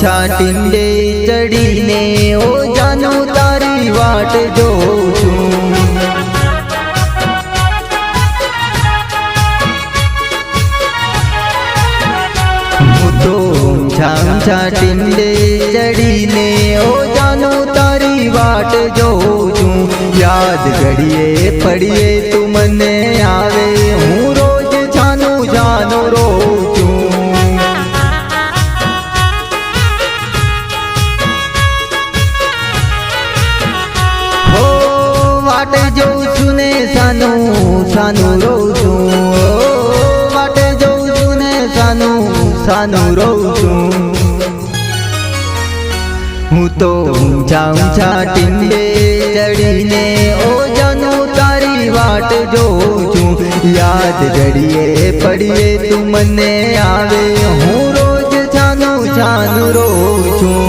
ટીંડે ચડીને ઓ જાનું તારી વાટ જોઉં છું। હું તો ઊંચા ટીંડે ચડીને ઓ જાનું તારી વાટ જોઉં છું। યાદ ઘડીએ પડીએ તું મને આવે હું રોજ જાનું જાનું રોઉં છું। હો વાટ જોઉં છું ને સાનું સાનું રોઉં છું। વાટ જોઉં છું ને સાનું સાનું રોઉં છું। હું તો ઊંચા ટીંડે ચડીને ઓ જાનું તારી વાટ જોઉં છું। યાદ ઘડીએ પડીએ તું મને આવે હું રોજ જાનું જાનું રોઉં છું।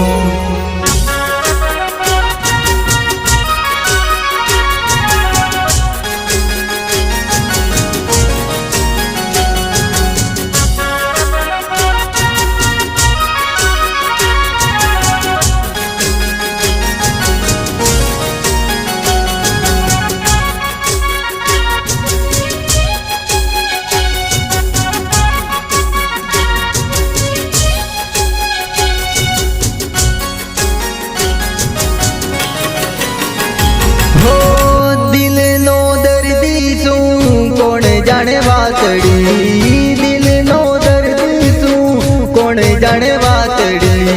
જાણે વાતડી દિલનો દર્દ શું કોણ જાણે વાતડી।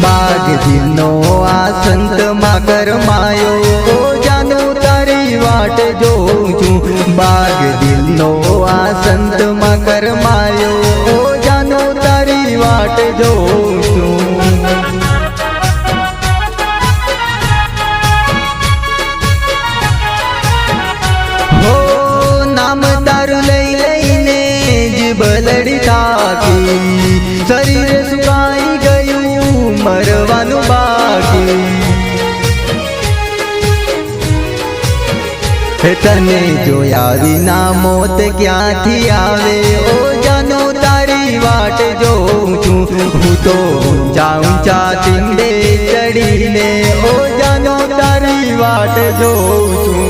બાગ દિલનો આ સંતમાં કરમાયો ઓ જાનું તારી વાટ જોઉં છું। બાગ દિલનો આ સંતમાં કરમાયો ઓ જાનું તારી વાટ જોઉં છું। નામ તારું લઈ લઈને જીભ લડી થાકી શરીર સુકાઈ ગયું મરવાનું બાકી। તને જોયા વિના મોત ક્યાંથી આવે ઓ જાનું તારી વાટ જોઉં છું। હું તો ઊંચા ટીંડે ચડીને ઓ જાનું તારી વાટ જોઉં છું।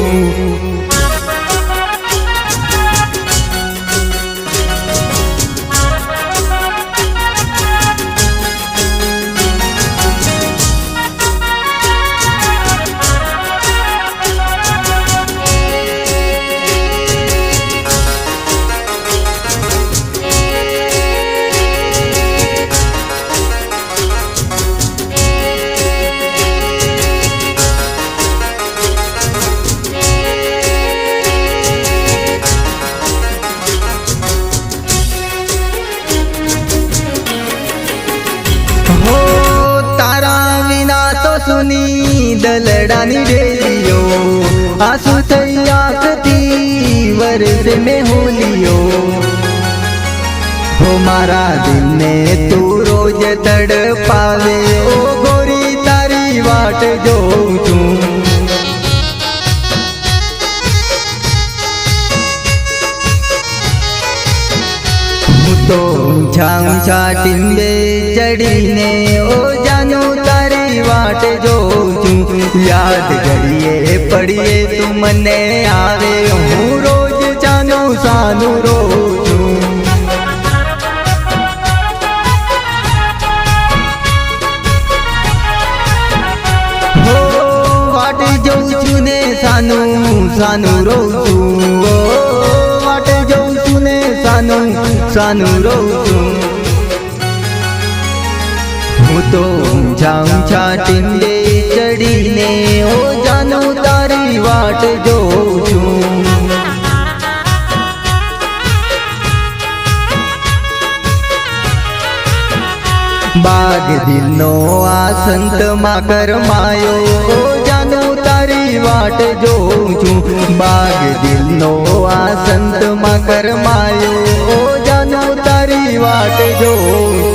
સુની દલડાની ડેલીઓ આંસુ થઈ આંખથી વરસે મેં હોલીઓ। હો મારા દિલને તું રોજ તડપાવે ઓ ગોરી તારી વાટ જોઉં છું। હું તો ઊંચા ટીંડે ચડીને ઓ જાનું તારી વાટ જોઉં છું। યાદ ઘડીએ પડીએ તું મને આવે હું રોજ જાનું સાનું રોઉં છું। હો વાટ જોઉં છું ને સાનું સાનું રોઉં છું। વાટ જોઉં છું ને સાનું સાનું રોઉં છું। હું તો ઊંચા ટીંડે ચડીને ઓ જાનું તારી વાટ જોઉં છું। બાગ દિલનો આ સંતમાં કરમાયો ઓ જાનું તારી વાટ જોઉં છું। બાગ દિલનો આ સંતમાં કરમાયો ઓ જાનું તારી વાટ જોઉં છું।